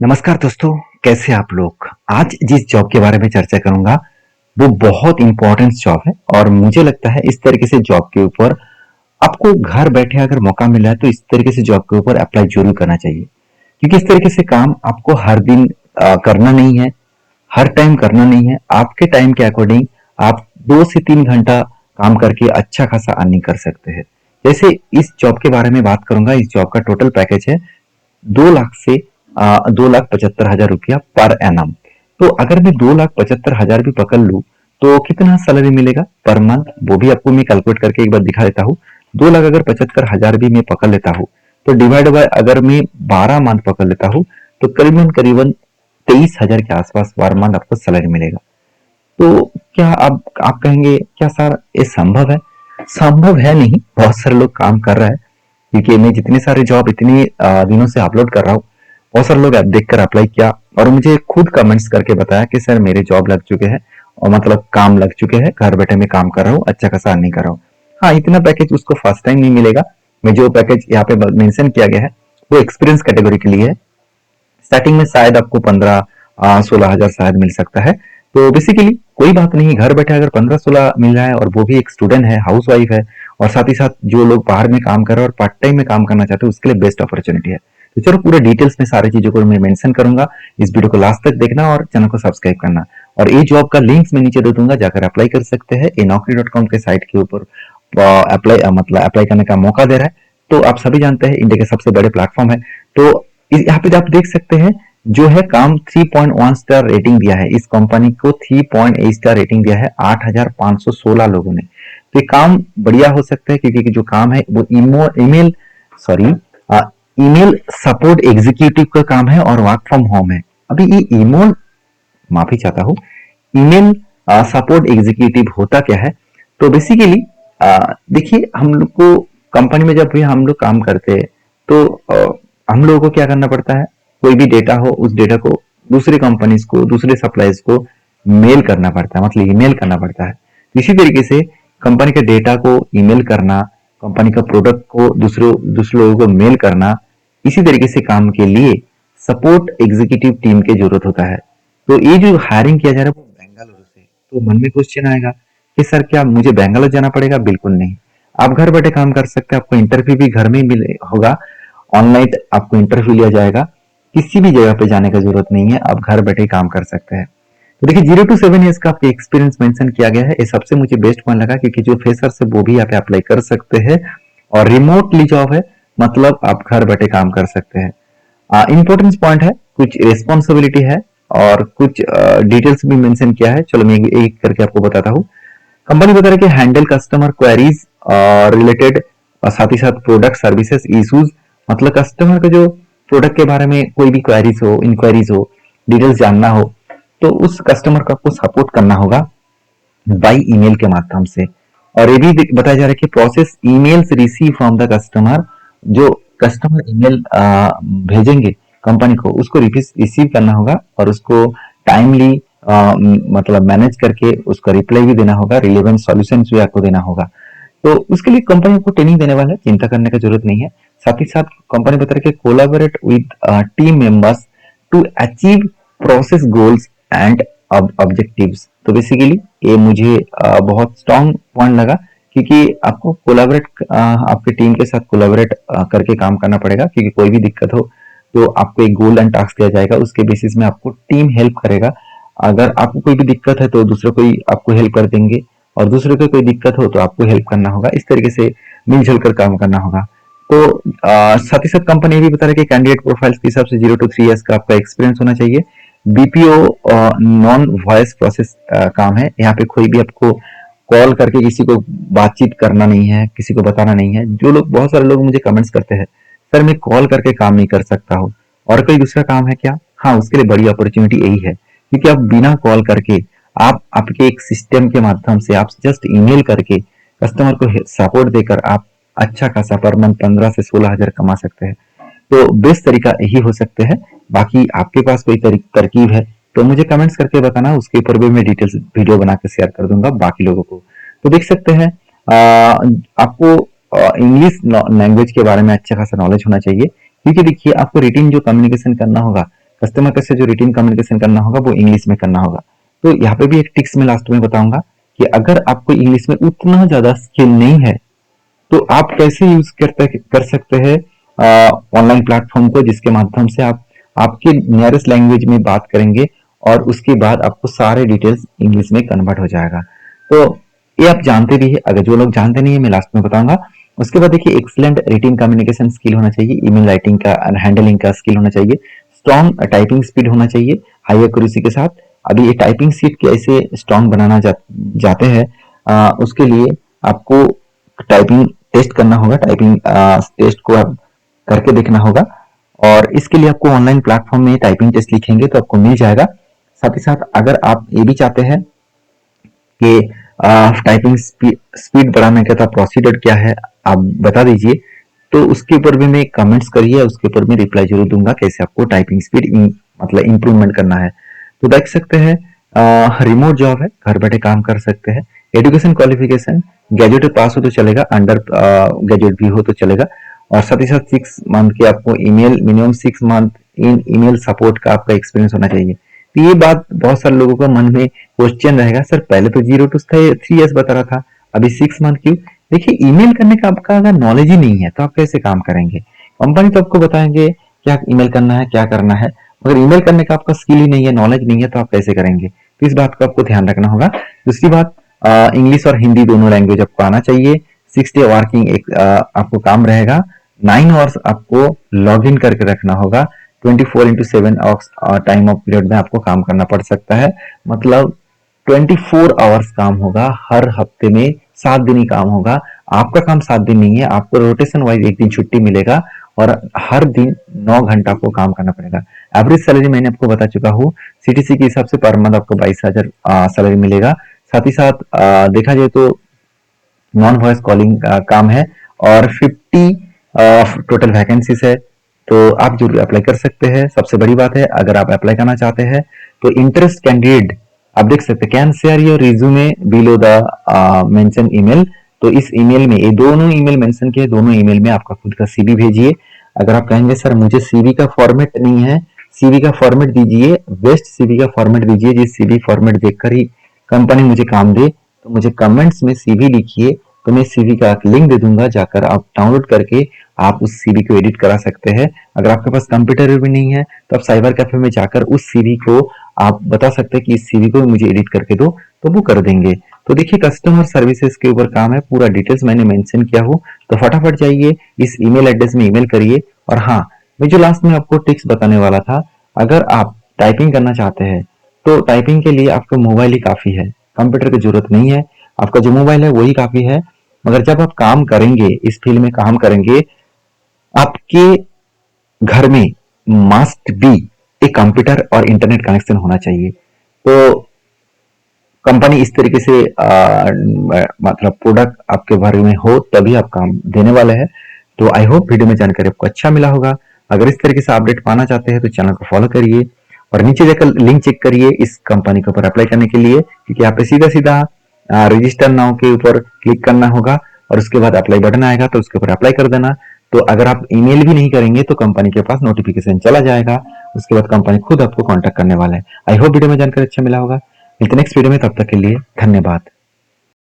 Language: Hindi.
नमस्कार दोस्तों, कैसे आप लोग? आज जिस जॉब के बारे में चर्चा करूंगा वो बहुत इंपॉर्टेंट जॉब है और मुझे लगता है इस तरीके से जॉब के ऊपर आपको घर बैठे अगर मौका मिला है तो इस तरीके से जॉब के ऊपर अप्लाई जरूर करना चाहिए। क्योंकि इस तरीके से काम आपको हर दिन करना नहीं है, हर टाइम करना नहीं है। आपके टाइम के अकॉर्डिंग आप 2 से 3 घंटा काम करके अच्छा खासा अर्निंग कर सकते हैं। जैसे इस जॉब के बारे में बात करूंगा, इस जॉब का टोटल पैकेज है 2 लाख से 2,75,000 रुपया पर एनम। तो अगर मैं 2,75,000 भी पकड़ लूँ तो कितना सैलरी मिलेगा पर मंथ, वो भी आपको मैं कैलकुलेट करके एक बार दिखा देता हूँ। 2 लाख अगर 75,000 भी मैं पकड़ लेता हूँ तो डिवाइड बाय अगर मैं 12 मंथ पकड़ लेता हूँ तो करीबन करीबन 23,000 के आसपास पर मंथ आपको सैलरी मिलेगा। तो क्या आप कहेंगे क्या सर ये संभव है? संभव है नहीं, बहुत सारे लोग काम कर रहा है। क्योंकि मैं जितने सारे जॉब इतने दिनों से अपलोड कर रहा हूँ, बहुत सारे लोग देखकर अप्लाई किया और मुझे खुद कमेंट्स करके बताया कि सर मेरे जॉब लग चुके हैं और मतलब काम लग चुके हैं, घर बैठे मैं काम कर रहा हूँ, अच्छा खासा अर्निंग कर रहा हूँ। हाँ, इतना पैकेज उसको फर्स्ट टाइम नहीं मिलेगा। मैं जो पैकेज यहाँ पे मेंशन किया गया है वो एक्सपीरियंस कैटेगरी के लिए है। स्टार्टिंग में शायद आपको 15-16 हजार शायद मिल सकता है। तो बेसिकली कोई बात नहीं, घर बैठे अगर 15-16 मिल रहा है और वो भी एक स्टूडेंट है, हाउस वाइफ है और साथ ही साथ जो लोग बाहर में काम कर रहे हैं और पार्ट टाइम में काम करना चाहते हैं उसके लिए बेस्ट अपॉर्चुनिटी है। तो चलो पूरे डिटेल्स में सारी चीजों को मैं मेंशन करूंगा। इस वीडियो को लास्ट तक देखना और चैनल को सब्सक्राइब करना। और ये जॉब का लिंक्स मैं नीचे दे दूंगा, जाकर अप्लाई कर सकते हैं। ये naukri.com के साइट के ऊपर अप्लाई करने का मौका दे रहा है। तो आप सभी जानते हैं इंडिया के सबसे बड़े प्लेटफॉर्म है। तो यहाँ पे आप देख सकते हैं जो है काम 3.1 स्टार रेटिंग दिया है, इस कंपनी को 3.8 स्टार रेटिंग दिया है 8,516 लोगों ने। तो ये काम बढ़िया हो सकता है क्योंकि जो काम है वो email sorry email support executive का काम है और वर्क फ्रॉम होम है। अभी ये ईमेल, माफी चाहता हूँ, ईमेल सपोर्ट एग्जीक्यूटिव होता क्या है? तो बेसिकली देखिए, हम लोग को कंपनी में जब भी हम लोग काम करते हैं तो हम लोगों को क्या करना पड़ता है, कोई भी डेटा हो उस डेटा को दूसरे कंपनीज को, दूसरे सप्लाईज को मेल करना पड़ता है, मतलब ईमेल करना पड़ता है। इसी तरीके से कंपनी के डेटा को ईमेल करना, कंपनी का प्रोडक्ट को दूसरे दूसरे लोगों को मेल करना, इसी तरीके से काम के लिए सपोर्ट एग्जीक्यूटिव टीम की जरूरत होता है। तो ये जो हायरिंग किया जा रहा है वो बेंगलुरु से। तो मन में क्वेश्चन आएगा कि सर क्या मुझे बेंगलुरु जाना पड़ेगा? बिल्कुल नहीं, आप घर बैठे काम कर सकते हैं। आपको इंटरव्यू भी घर में ही मिले होगा, ऑनलाइन आपको इंटरव्यू लिया जाएगा। किसी भी जगह पे जाने का जरूरत नहीं है, आप घर बैठे काम कर सकते हैं। तो देखिए 0 to 7 ईयर्स का आपके एक्सपीरियंस मेंशन किया गया है। ये सबसे मुझे बेस्ट पॉइंट लगा क्योंकि जो फ्रेशर है वो भी यहाँ पे अप्लाई कर सकते हैं और रिमोटली जॉब है, मतलब आप घर बैठे काम कर सकते हैं। इंपॉर्टेंस पॉइंट है, कुछ रिस्पॉन्सिबिलिटी है और कुछ डिटेल्स भी मेंशन किया है। चलो मैं एक एक करके आपको बताता हूँ। कंपनी बता रही है कि हैंडल कस्टमर क्वेरीज रिलेटेड, साथ ही साथ प्रोडक्ट सर्विसेज इश्यूज, मतलब कस्टमर का जो प्रोडक्ट के बारे में कोई भी क्वेरीज हो, इंक्वायरीज हो, डिटेल्स जानना हो तो उस कस्टमर को आपको सपोर्ट करना होगा बाय ईमेल के माध्यम से। और ये भी बताया जा रहा है कि process emails receive from the customer, जो कस्टमर ईमेल भेजेंगे कंपनी को उसको रिसीव करना होगा और उसको टाइमली मतलब मैनेज करके उसका रिप्लाई भी देना होगा, रिलेवेंट सॉल्यूशंस भी आपको देना होगा। तो उसके लिए कंपनी को ट्रेनिंग देने वाला है, चिंता करने की जरूरत नहीं है। साथ ही साथ कंपनी बता रही है कि collaborate with team members to achieve process goals and objectives. तो बेसिकली ये मुझे बहुत स्ट्रॉन्ग पॉइंट लगा क्योंकि आपको कोलैबोरेट आपके टीम के साथ कोलैबोरेट करके काम करना पड़ेगा। क्योंकि कोई भी दिक्कत हो तो आपको एक गोल एंड टास्क दिया जाएगा, उसके बेसिस में आपको टीम हेल्प करेगा। अगर आपको कोई भी दिक्कत है तो दूसरे कोई आपको हेल्प कर देंगे और दूसरे को कोई दिक्कत हो तो आपको हेल्प करना होगा। इस तरीके से मिलजुल कर काम करना होगा। तो साथ ही साथ कंपनी भी बता रही है कि कैंडिडेट प्रोफाइल्स के हिसाब से 0 to 3 ईयर्स का आपका एक्सपीरियंस होना चाहिए। बीपीओ नॉन वॉइस प्रोसेस काम है। यहाँ पे कोई भी आपको कॉल करके किसी को बातचीत करना नहीं है, किसी को बताना नहीं है। जो लोग, बहुत सारे लोग मुझे कमेंट्स करते हैं सर मैं कॉल करके काम नहीं कर सकता हूँ, और कोई दूसरा काम है क्या? हाँ, उसके लिए बड़ी अपॉर्चुनिटी यही है क्योंकि आप बिना कॉल करके, आप आपके एक सिस्टम के माध्यम से, आप जस्ट ईमेल करके कस्टमर को सपोर्ट देकर आप अच्छा खासा पर मंथ 15 से 16 हजार कमा सकते हैं। तो बेस्ट तरीका यही हो सकते हैं। बाकी आपके पास कोई तरकीब है तो मुझे कमेंट्स करके बताना, उसके ऊपर भी मैं डिटेल्स वीडियो बना के शेयर कर दूंगा बाकी लोगों को। तो देख सकते हैं आपको इंग्लिश लैंग्वेज के बारे में अच्छा खासा नॉलेज होना चाहिए क्योंकि देखिए आपको रिटिन जो कम्युनिकेशन करना होगा कस्टमर केयर से जो रिटेन कम्युनिकेशन करना होगा वो इंग्लिश में करना होगा। तो यहाँ पे भी एक टिप्स मैं लास्ट में बताऊंगा कि अगर आपको इंग्लिश में उतना ज्यादा स्किल नहीं है तो आप कैसे यूज कर सकते हैं ऑनलाइन प्लेटफॉर्म को, जिसके माध्यम से आप आपके नियरेस्ट लैंग्वेज में बात करेंगे और उसके बाद आपको सारे डिटेल्स इंग्लिश में कन्वर्ट हो जाएगा। तो ये आप जानते भी है, अगर जो लोग जानते नहीं है मैं लास्ट में बताऊंगा। उसके बाद देखिए एक्सलेंट रिटेन कम्युनिकेशन स्किल होना चाहिए, ईमेल राइटिंग का हैंडलिंग का स्किल होना चाहिए, स्ट्रॉन्ग टाइपिंग स्पीड होना चाहिए हाई एक्यूरेसी के साथ। अभी ये टाइपिंग स्पीड कैसे स्ट्रॉन्ग बनाना जाते हैं उसके लिए आपको टाइपिंग टेस्ट करना होगा, टाइपिंग टेस्ट को आप करके देखना होगा और इसके लिए आपको ऑनलाइन प्लेटफॉर्म में टाइपिंग टेस्ट लिखेंगे तो आपको मिल जाएगा। साथ ही साथ अगर आप ये भी चाहते हैं कि टाइपिंग स्पीड बढ़ाने का प्रोसीजर क्या है आप बता दीजिए, तो उसके ऊपर भी मैं कमेंट्स करिए, उसके ऊपर मैं रिप्लाई जरूर दूंगा कैसे आपको टाइपिंग स्पीड मतलब इम्प्रूवमेंट करना है। तो देख सकते हैं रिमोट जॉब है, घर बैठे काम कर सकते हैं। एजुकेशन क्वालिफिकेशन ग्रेजुएट पास हो तो चलेगा, अंडर ग्रेजुएट भी हो तो चलेगा और साथ ही साथ 6 मंथ की आपको email minimum 6 month in email support का आपका एक्सपीरियंस होना चाहिए। तो ये बात बहुत सारे लोगों का मन में क्वेश्चन रहेगा, सर पहले तो 0 to 3 years बता रहा था, अभी 6 मंथ क्यों? देखिए ईमेल करने का आपका अगर नॉलेज ही नहीं है तो आप कैसे काम करेंगे? कंपनी तो आपको बताएंगे क्या ईमेल करना है क्या करना है, मगर ईमेल करने का आपका स्किल ही नहीं है, नॉलेज नहीं है तो आप कैसे करेंगे? तो इस बात को आपको ध्यान रखना होगा। दूसरी बात इंग्लिश और हिंदी दोनों लैंग्वेज आपको आना चाहिए। 6 डे वर्किंग एक आपको काम रहेगा। 9 आवर्स आपको लॉग इन करके रखना होगा। 24/7 टाइम ऑफ पीरियड में आपको काम करना पड़ सकता है, मतलब 24 आवर्स काम होगा हर हफ्ते में, 7 दिन ही काम होगा। आपका काम 7 दिन नहीं है, आपको रोटेशन वाइज एक दिन छुट्टी मिलेगा और हर दिन 9 घंटा आपको काम करना पड़ेगा। एवरेज सैलरी मैंने आपको बता चुका हूँ, सीटीसी के हिसाब से पर मंथ आपको 22,000 सैलरी मिलेगा। साथ ही साथ देखा जाए तो नॉन वॉइस कॉलिंग काम है और 50 टोटल वैकेंसीज है, तो आप जरूर अप्लाई कर सकते हैं। सबसे बड़ी बात है अगर आप अप्लाई करना चाहते हैं तो इंटरेस्ट कैंडिडेट आप देख सकते हैं can share your resume below the mention email. तो इस ईमेल में ये दोनों ईमेल मेंशन किए, दोनों ईमेल में आपका खुद का सीवी भेजिए। अगर आप कहेंगे सर मुझे सीवी का फॉर्मेट नहीं है, सीवी का फॉर्मेट दीजिए, बेस्ट सीवी का फॉर्मेट दीजिए जिस सीवी फॉर्मेट देखकर ही कंपनी मुझे काम दे, तो मुझे कमेंट्स में सीवी लिखिए, तो मैं सीवी का लिंक दे दूंगा, जाकर आप डाउनलोड करके आप उस सीवी को एडिट करा सकते हैं। अगर आपके पास कंप्यूटर भी नहीं है तो आप साइबर कैफे में जाकर उस सीवी को आप बता सकते हैं कि इस सीवी को मुझे एडिट करके दो, तो वो कर देंगे। तो देखिए कस्टमर सर्विसेज के ऊपर काम है, पूरा डिटेल्स मैंने मेंशन किया हूँ, तो फटाफट जाइए इस ईमेल एड्रेस में ईमेल करिए। और हाँ, मैं जो लास्ट में आपको टिप्स बताने वाला था, अगर आप टाइपिंग करना चाहते हैं तो टाइपिंग के लिए आपका मोबाइल ही काफी है, कंप्यूटर की जरूरत नहीं है। आपका जो मोबाइल है वही काफी है। मगर जब आप काम करेंगे, इस फील्ड में काम करेंगे, आपके घर में मस्ट बी एक कंप्यूटर और इंटरनेट कनेक्शन होना चाहिए। तो कंपनी इस तरीके से मतलब प्रोडक्ट आपके बारे में हो तभी आप काम देने वाले हैं। तो आई होप वीडियो में जानकारी आपको अच्छा मिला होगा। अगर इस तरीके से अपडेट पाना चाहते हैं तो चैनल को फॉलो करिए और नीचे जाकर लिंक चेक करिए इस कंपनी के ऊपर अप्लाई करने के लिए, क्योंकि यहाँ पे सीधा सीधा रजिस्टर नाउ के ऊपर क्लिक करना होगा और उसके बाद अप्लाई बटन आएगा तो उसके ऊपर अप्लाई कर देना। तो अगर आप ईमेल भी नहीं करेंगे तो कंपनी के पास नोटिफिकेशन चला जाएगा, उसके बाद कंपनी खुद आपको कांटेक्ट करने वाला है। आई होप वीडियो में जानकर अच्छा मिला होगा। मिलते नेक्स्ट वीडियो में, तब तक के लिए धन्यवाद।